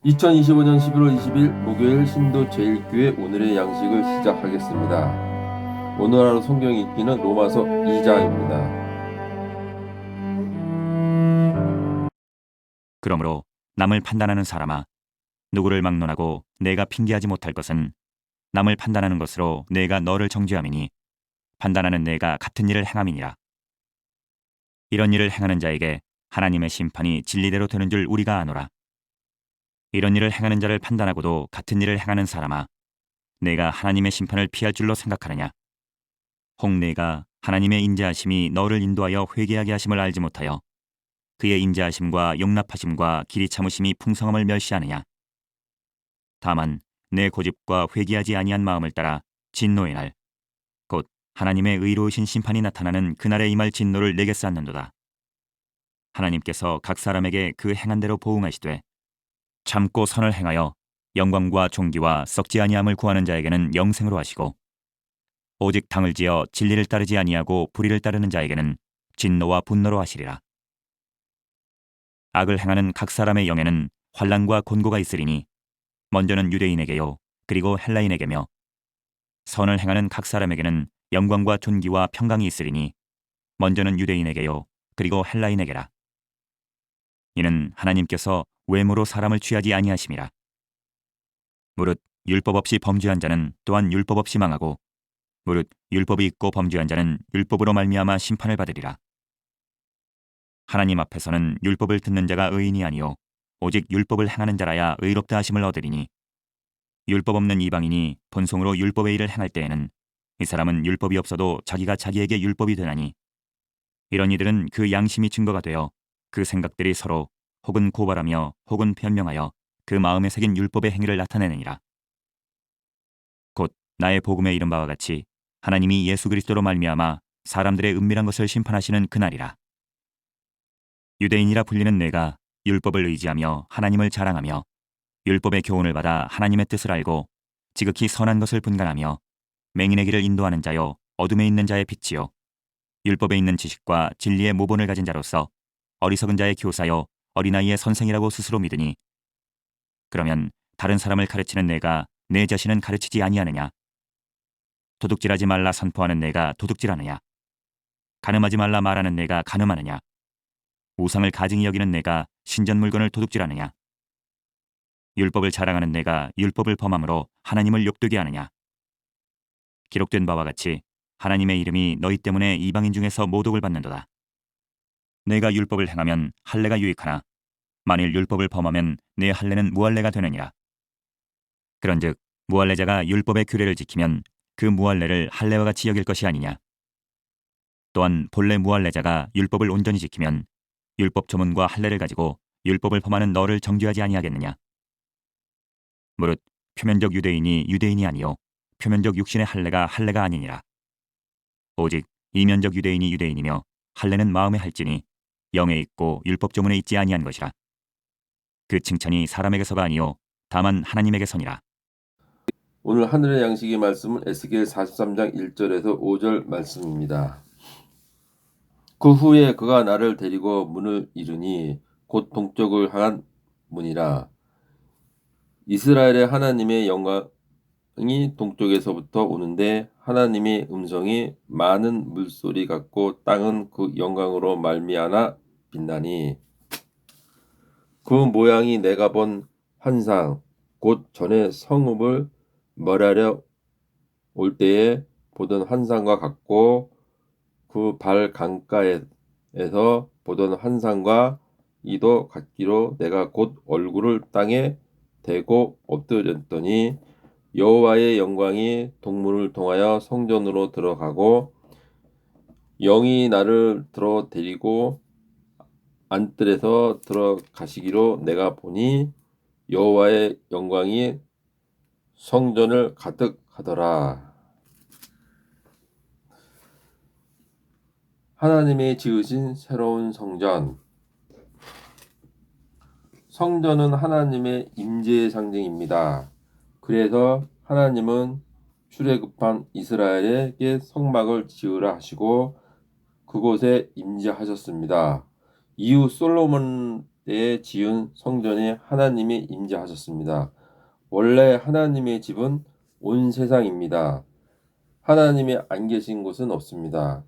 2025년 11월 20일 목요일 신도 제1교회 오늘의 양식을 시작하겠습니다. 오늘 하루 성경 읽기는 로마서 2장입니다. 그러므로 남을 판단하는 사람아, 누구를 막론하고 내가 핑계하지 못할 것은 남을 판단하는 것으로 내가 너를 정죄함이니 판단하는 내가 같은 일을 행함이니라. 이런 일을 행하는 자에게 하나님의 심판이 진리대로 되는 줄 우리가 아노라. 이런 일을 행하는 자를 판단하고도 같은 일을 행하는 사람아, 내가 하나님의 심판을 피할 줄로 생각하느냐? 혹 내가 하나님의 인자하심이 너를 인도하여 회개하게 하심을 알지 못하여 그의 인자하심과 용납하심과 길이 참으심이 풍성함을 멸시하느냐? 다만 내 고집과 회개하지 아니한 마음을 따라 진노의 날, 곧 하나님의 의로우신 심판이 나타나는 그날에 임할 진노를 내게 쌓는도다. 하나님께서 각 사람에게 그 행한 대로 보응하시되 참고 선을 행하여 영광과 존귀와 썩지 아니함을 구하는 자에게는 영생으로 하시고, 오직 당을 지어 진리를 따르지 아니하고 불의를 따르는 자에게는 진노와 분노로 하시리라. 악을 행하는 각 사람의 영에는 환난과 곤고가 있으리니 먼저는 유대인에게요 그리고 헬라인에게며, 선을 행하는 각 사람에게는 영광과 존귀와 평강이 있으리니 먼저는 유대인에게요 그리고 헬라인에게라. 이는 하나님께서 외모로 사람을 취하지 아니하심이라. 무릇 율법 없이 범죄한 자는 또한 율법 없이 망하고, 무릇 율법이 있고 범죄한 자는 율법으로 말미암아 심판을 받으리라. 하나님 앞에서는 율법을 듣는 자가 의인이 아니요 오직 율법을 행하는 자라야 의롭다 하심을 얻으리니, 율법 없는 이방인이 본성으로 율법의 일을 행할 때에는 이 사람은 율법이 없어도 자기가 자기에게 율법이 되나니, 이런 이들은 그 양심이 증거가 되어 그 생각들이 서로 혹은 고발하며 혹은 변명하여 그 마음에 새긴 율법의 행위를 나타내느니라. 곧 나의 복음에 이른 바와 같이 하나님이 예수 그리스도로 말미암아 사람들의 은밀한 것을 심판하시는 그날이라. 유대인이라 불리는 내가 율법을 의지하며 하나님을 자랑하며 율법의 교훈을 받아 하나님의 뜻을 알고 지극히 선한 것을 분간하며 맹인의 길을 인도하는 자요 어둠에 있는 자의 빛이요 율법에 있는 지식과 진리의 모본을 가진 자로서 어리석은 자의 교사요 어린아이의 선생이라고 스스로 믿으니, 그러면 다른 사람을 가르치는 내가 내 자신은 가르치지 아니하느냐? 도둑질하지 말라 선포하는 내가 도둑질하느냐? 간음하지 말라 말하는 내가 간음하느냐? 우상을 가증히 여기는 내가 신전 물건을 도둑질하느냐? 율법을 자랑하는 내가 율법을 범함으로 하나님을 욕되게 하느냐? 기록된 바와 같이 하나님의 이름이 너희 때문에 이방인 중에서 모독을 받는도다. 내가 율법을 행하면 할례가 유익하나 만일 율법을 범하면 내 할례는 무할례가 되느니라. 그런즉 무할례자가 율법의 규례를 지키면 그 무할례를 할례와 같이 여길 것이 아니냐? 또한 본래 무할례자가 율법을 온전히 지키면 율법 조문과 할례를 가지고 율법을 범하는 너를 정죄하지 아니하겠느냐? 무릇 표면적 유대인이 유대인이 아니요 표면적 육신의 할례가 할례가 아니니라. 오직 이면적 유대인이 유대인이며 할례는 마음에 할지니 영에 있고 율법 조문에 있지 아니한 것이라. 그 칭찬이 사람에게서가 아니요 다만 하나님에게서니라. 오늘 하늘의 양식의 말씀은 에스겔 43장 1절에서 5절 말씀입니다. 그 후에 그가 나를 데리고 문을 이르니 곧 동쪽을 향한 문이라. 이스라엘의 하나님의 영광이 동쪽에서부터 오는데 하나님의 음성이 많은 물소리 같고 땅은 그 영광으로 말미암아 빛나니, 그 모양이 내가 본 환상 곧 전에 성읍을 멸하려 올 때에 보던 환상과 같고, 그 발 강가에서 보던 환상과 이도 같기로 내가 곧 얼굴을 땅에 대고 엎드렸더니 여호와의 영광이 동문을 통하여 성전으로 들어가고, 영이 나를 들어 데리고 안뜰에서 들어가시기로 내가 보니 여호와의 영광이 성전을 가득하더라. 하나님이 지으신 새로운 성전. 성전은 하나님의 임재의 상징입니다. 그래서 하나님은 출애굽한 이스라엘에게 성막을 지으라 하시고 그곳에 임재하셨습니다. 이후 솔로몬 때에 지은 성전에 하나님이 임재하셨습니다. 원래 하나님의 집은 온 세상입니다. 하나님이 안 계신 곳은 없습니다.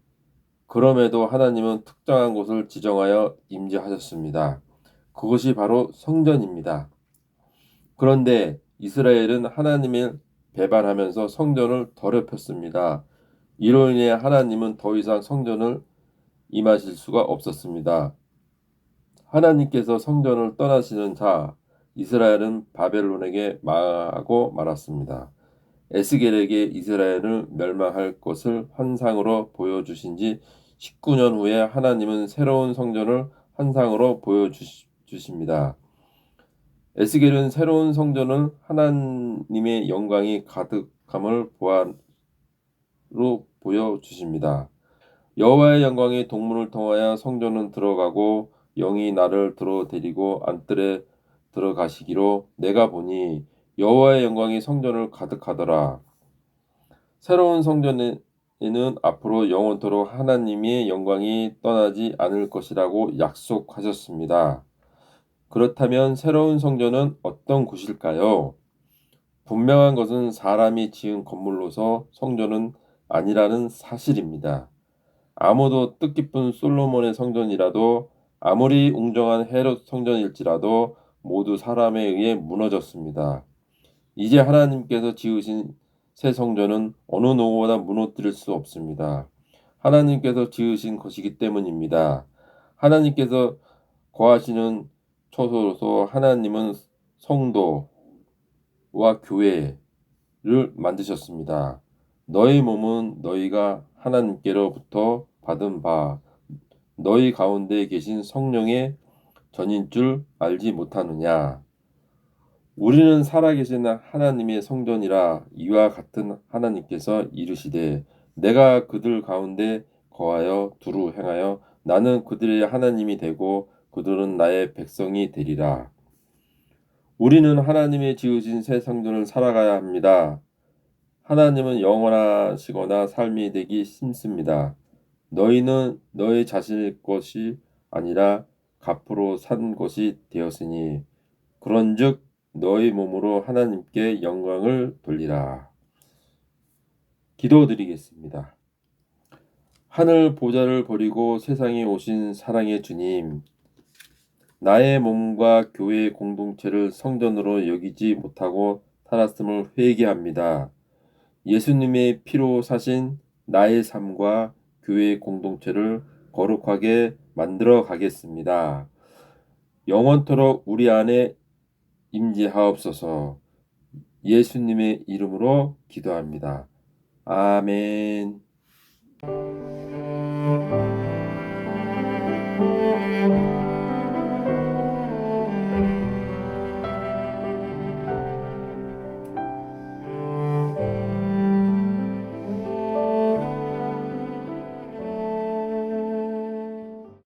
그럼에도 하나님은 특정한 곳을 지정하여 임재하셨습니다. 그것이 바로 성전입니다. 그런데 이스라엘은 하나님을 배반하면서 성전을 더럽혔습니다. 이로 인해 하나님은 더 이상 성전을 임하실 수가 없었습니다. 하나님께서 성전을 떠나시는 자 이스라엘은 바벨론에게 망하고 말았습니다. 에스겔에게 이스라엘을 멸망할 것을 환상으로 보여주신 지 19년 후에 하나님은 새로운 성전을 환상으로 보여주십니다. 에스겔은 새로운 성전을 하나님의 영광이 가득함을 보아로 보여주십니다. 여호와의 영광이 동문을 통하여 성전은 들어가고 영이 나를 들어데리고 안뜰에 들어가시기로 내가 보니 여호와의 영광이 성전을 가득하더라. 새로운 성전에는 앞으로 영원토록 하나님의 영광이 떠나지 않을 것이라고 약속하셨습니다. 그렇다면 새로운 성전은 어떤 곳일까요? 분명한 것은 사람이 지은 건물로서 성전은 아니라는 사실입니다. 아무도 뜻깊은 솔로몬의 성전이라도 아무리 웅장한 헤롯 성전일지라도 모두 사람에 의해 무너졌습니다. 이제 하나님께서 지으신 새 성전은 어느 누구보다 무너뜨릴 수 없습니다. 하나님께서 지으신 것이기 때문입니다. 하나님께서 거하시는 처소로서 하나님은 성도와 교회를 만드셨습니다. 너희 몸은 너희가 하나님께로부터 받은 바 너희 가운데 계신 성령의 전인 줄 알지 못하느냐. 우리는 살아계신 하나님의 성전이라 이와 같은 하나님께서 이르시되 내가 그들 가운데 거하여 두루 행하여 나는 그들의 하나님이 되고 그들은 나의 백성이 되리라. 우리는 하나님의 지으신 새 성전을 살아가야 합니다. 하나님은 영원하시거나 삶이 되기 힘씁니다. 너희는 너희 자신의 것이 아니라 값으로 산 것이 되었으니 그런즉 너희 몸으로 하나님께 영광을 돌리라. 기도드리겠습니다. 하늘 보좌를 버리고 세상에 오신 사랑의 주님, 나의 몸과 교회의 공동체를 성전으로 여기지 못하고 살았음을 회개합니다. 예수님의 피로 사신 나의 삶과 교회의 공동체를 거룩하게 만들어 가겠습니다. 영원토록 우리 안에 임재하옵소서. 예수님의 이름으로 기도합니다. 아멘.